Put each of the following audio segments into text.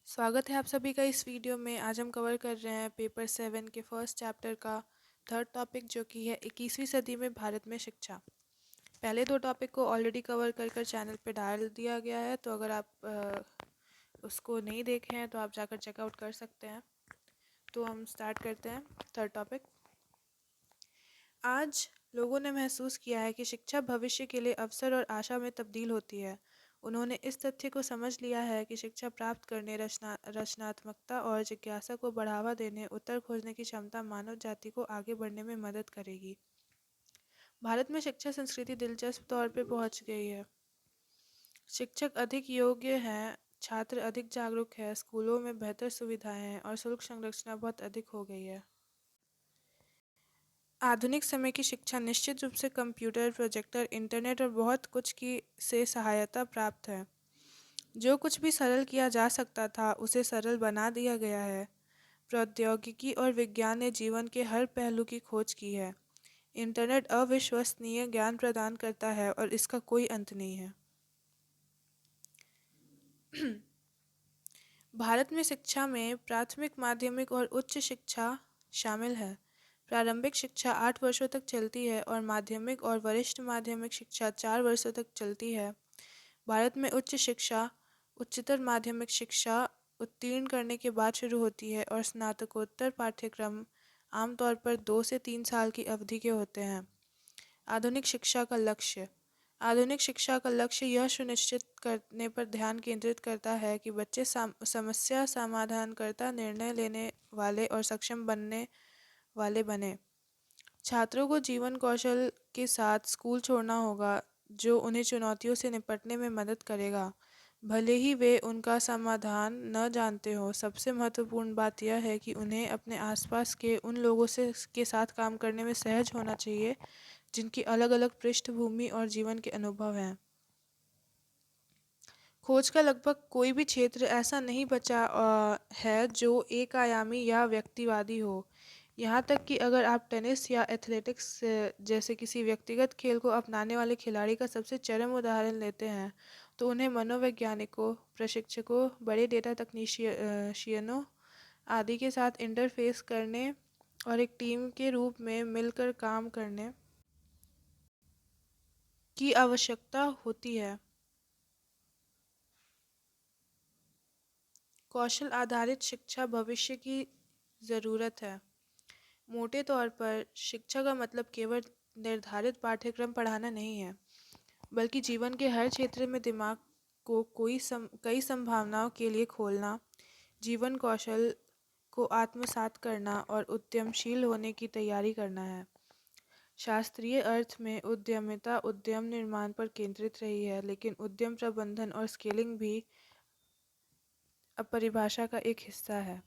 स्वागत है आप सभी का इस वीडियो में। आज हम कवर कर रहे हैं पेपर 7 के फर्स्ट चैप्टर का थर्ड टॉपिक, जो कि है 21वीं सदी में भारत में शिक्षा। पहले दो टॉपिक को ऑलरेडी कवर कर चैनल पे डाल दिया गया है, तो अगर आप उसको नहीं देखे हैं तो आप जाकर चेकआउट कर सकते हैं। तो हम स्टार्ट करते हैं थर्ड टॉपिक। आज लोगों ने महसूस किया है कि शिक्षा भविष्य के लिए अवसर और आशा में तब्दील होती है। उन्होंने इस तथ्य को समझ लिया है कि शिक्षा प्राप्त करने, रचनात्मकता और जिज्ञासा को बढ़ावा देने, उत्तर खोजने की क्षमता मानव जाति को आगे बढ़ने में मदद करेगी। भारत में शिक्षा संस्कृति दिलचस्प तौर पर पहुंच गई है। शिक्षक अधिक योग्य हैं, छात्र अधिक जागरूक है, स्कूलों में बेहतर सुविधाएं हैं और शुल्क संरचना बहुत अधिक हो गई है। आधुनिक समय की शिक्षा निश्चित रूप से कंप्यूटर, प्रोजेक्टर, इंटरनेट और बहुत कुछ की से सहायता प्राप्त है। जो कुछ भी सरल किया जा सकता था उसे सरल बना दिया गया है। प्रौद्योगिकी और विज्ञान ने जीवन के हर पहलू की खोज की है। इंटरनेट अविश्वसनीय ज्ञान प्रदान करता है और इसका कोई अंत नहीं है। भारत में शिक्षा में प्राथमिक, माध्यमिक और उच्च शिक्षा शामिल है। प्रारंभिक शिक्षा 8 वर्षों तक चलती है और माध्यमिक और वरिष्ठ माध्यमिक शिक्षा 4 वर्षों तक चलती है। भारत में उच्च शिक्षा उच्चतर माध्यमिक शिक्षा उत्तीर्ण करने के बाद शुरू होती है और स्नातकोत्तर पाठ्यक्रम आमतौर पर 2 से 3 साल की अवधि के होते हैं। आधुनिक शिक्षा का लक्ष्य आधुनिक शिक्षा का लक्ष्य यह सुनिश्चित करने पर ध्यान केंद्रित करता है कि बच्चे समस्या समाधानकर्ता, निर्णय लेने वाले और सक्षम बनने वाले बने। छात्रों को जीवन कौशल के साथ स्कूल छोड़ना होगा, जो उन्हें चुनौतियों से निपटने में मदद करेगा, भले ही वे उनका समाधान न जानते हों। सबसे महत्वपूर्ण बात यह है कि उन्हें अपने आसपास के उन लोगों के साथ काम करने में सहज होना चाहिए, जिनकी अलग अलग पृष्ठभूमि और जीवन के अनुभव हैं। खोज का लगभग कोई भी क्षेत्र ऐसा नहीं बचा है जो एक आयामी या व्यक्तिवादी हो। यहाँ तक कि अगर आप टेनिस या एथलेटिक्स जैसे किसी व्यक्तिगत खेल को अपनाने वाले खिलाड़ी का सबसे चरम उदाहरण लेते हैं, तो उन्हें मनोवैज्ञानिकों, प्रशिक्षकों, बड़े डेटा तकनीशियनों आदि के साथ इंटरफेस करने और एक टीम के रूप में मिलकर काम करने की आवश्यकता होती है। कौशल आधारित शिक्षा भविष्य की ज़रूरत है। मोटे तौर पर शिक्षा का मतलब केवल निर्धारित पाठ्यक्रम पढ़ाना नहीं है, बल्कि जीवन के हर क्षेत्र में दिमाग को कई संभावनाओं के लिए खोलना, जीवन कौशल को आत्मसात करना और उद्यमशील होने की तैयारी करना है। शास्त्रीय अर्थ में उद्यमिता उद्यम निर्माण पर केंद्रित रही है, लेकिन उद्यम प्रबंधन और स्केलिंग भी अब परिभाषा का एक हिस्सा है।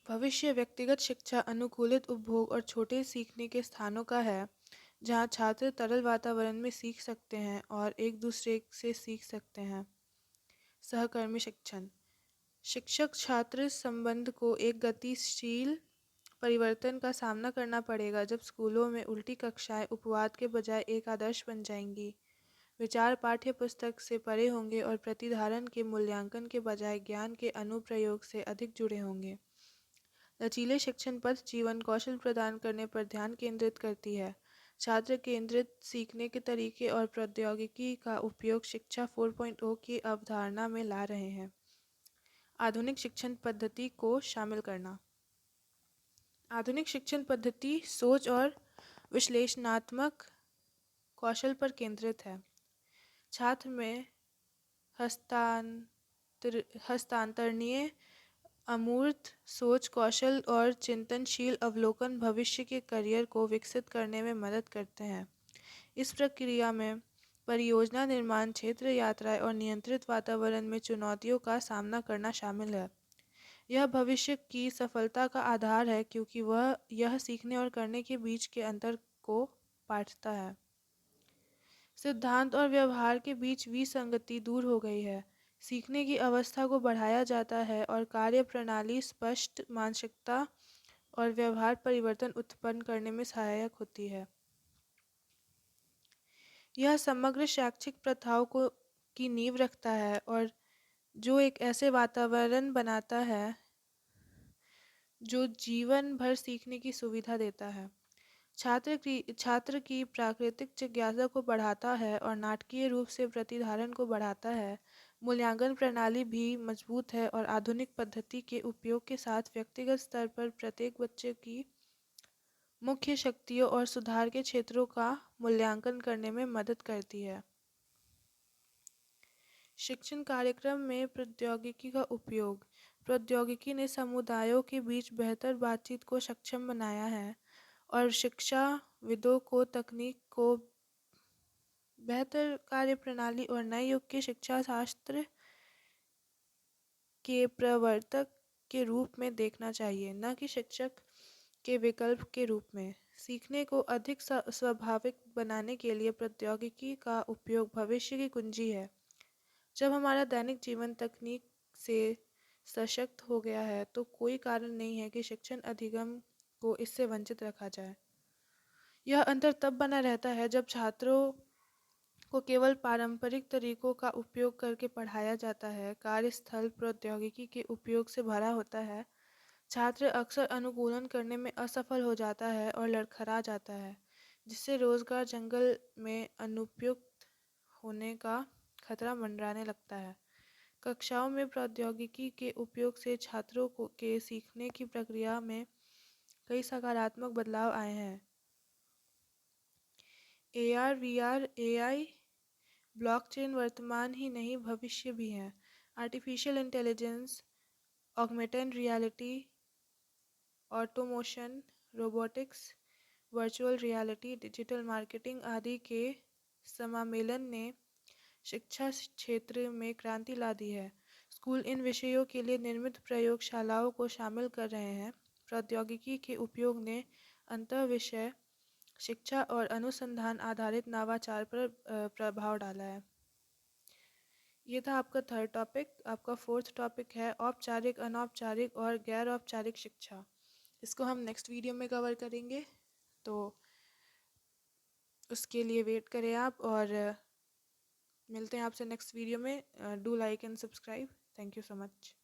भविष्य व्यक्तिगत शिक्षा, अनुकूलित उपभोग और छोटे सीखने के स्थानों का है, जहाँ छात्र तरल वातावरण में सीख सकते हैं और एक दूसरे से सीख सकते हैं। सहकर्मी शिक्षण शिक्षक छात्र संबंध को एक गतिशील परिवर्तन का सामना करना पड़ेगा, जब स्कूलों में उल्टी कक्षाएं उपवाद के बजाय एक आदर्श बन जाएंगी। विचार पाठ्य पुस्तक से परे होंगे और प्रतिधारण के मूल्यांकन के बजाय ज्ञान के अनुप्रयोग से अधिक जुड़े होंगे। लचीले शिक्षण पद्ध जीवन कौशल प्रदान करने पर ध्यान केंद्रित करती है। छात्र केंद्रित सीखने के तरीके और प्रौद्योगिकी का उपयोग शिक्षा 4.0 की अवधारणा में ला रहे हैं। आधुनिक शिक्षण पद्धति को शामिल करना। आधुनिक शिक्षण पद्धति सोच और विश्लेषणात्मक कौशल पर केंद्रित है। छात्र में हस्तांतरणीय अमूर्त सोच, कौशल और चिंतनशील अवलोकन भविष्य के करियर को विकसित करने में मदद करते हैं। इस प्रक्रिया में परियोजना निर्माण, क्षेत्र यात्राएं और नियंत्रित वातावरण में चुनौतियों का सामना करना शामिल है। यह भविष्य की सफलता का आधार है, क्योंकि वह यह सीखने और करने के बीच के अंतर को पाटता है। सिद्धांत और व्यवहार के बीच विसंगति दूर हो गई है। सीखने की अवस्था को बढ़ाया जाता है और कार्य प्रणाली स्पष्ट मानसिकता और व्यवहार परिवर्तन उत्पन्न करने में सहायक होती है। यह समग्र शैक्षिक प्रथाओं को की नींव रखता है और जो एक ऐसे वातावरण बनाता है जो जीवन भर सीखने की सुविधा देता है। छात्र की प्राकृतिक जिज्ञासा को बढ़ाता है और नाटकीय रूप से प्रतिधारण को बढ़ाता है। मूल्यांकन प्रणाली भी मजबूत है और आधुनिक पद्धति के उपयोग के साथ व्यक्तिगत स्तर पर प्रत्येक बच्चे की मुख्य शक्तियों और सुधार के क्षेत्रों का मूल्यांकन करने में मदद करती है। शिक्षण कार्यक्रम में प्रौद्योगिकी का उपयोग। प्रौद्योगिकी ने समुदायों के बीच बेहतर बातचीत को सक्षम बनाया है और शिक्षाविदों को तकनीक को बेहतर कार्यप्रणाली और नए युग के शिक्षा शास्त्र के प्रवर्तक के रूप में देखना चाहिए, न कि शिक्षक के विकल्प के रूप में। सीखने को अधिक स्वाभाविक बनाने के लिए प्रौद्योगिकी का उपयोग भविष्य की कुंजी है। जब हमारा दैनिक जीवन तकनीक से सशक्त हो गया है, तो कोई कारण नहीं है कि शिक्षण अधिगम को इससे वंचित रखा जाए। यह अंतर तब बना रहता है जब छात्रों को केवल पारंपरिक तरीकों का उपयोग करके पढ़ाया जाता है। कार्यस्थल प्रौद्योगिकी के उपयोग से भरा होता है। छात्र अक्सर अनुकूलन करने में असफल हो जाता है और लड़खड़ा जाता है, जिससे रोजगार जंगल में अनुपयुक्त होने का खतरा मंडराने लगता है। कक्षाओं में प्रौद्योगिकी के उपयोग से छात्रों को के सीखने की प्रक्रिया में कई सकारात्मक बदलाव आए हैं। AR, VR, AI, ब्लॉकचेन वर्तमान ही नहीं भविष्य भी है। Artificial intelligence, augmented reality, automation, robotics, virtual reality, digital marketing आदि के समामेलन ने शिक्षा क्षेत्र में क्रांति ला दी है। स्कूल इन विषयों के लिए निर्मित प्रयोगशालाओं को शामिल कर रहे हैं। प्रौद्योगिकी के उपयोग ने अंतःविषय शिक्षा और अनुसंधान आधारित नवाचार पर प्रभाव डाला है। ये था आपका थर्ड टॉपिक। आपका फोर्थ टॉपिक है औपचारिक, अनौपचारिक और गैर औपचारिक शिक्षा। इसको हम नेक्स्ट वीडियो में कवर करेंगे, तो उसके लिए वेट करें आप, और मिलते हैं आपसे नेक्स्ट वीडियो में। Do like and subscribe. Thank you so much.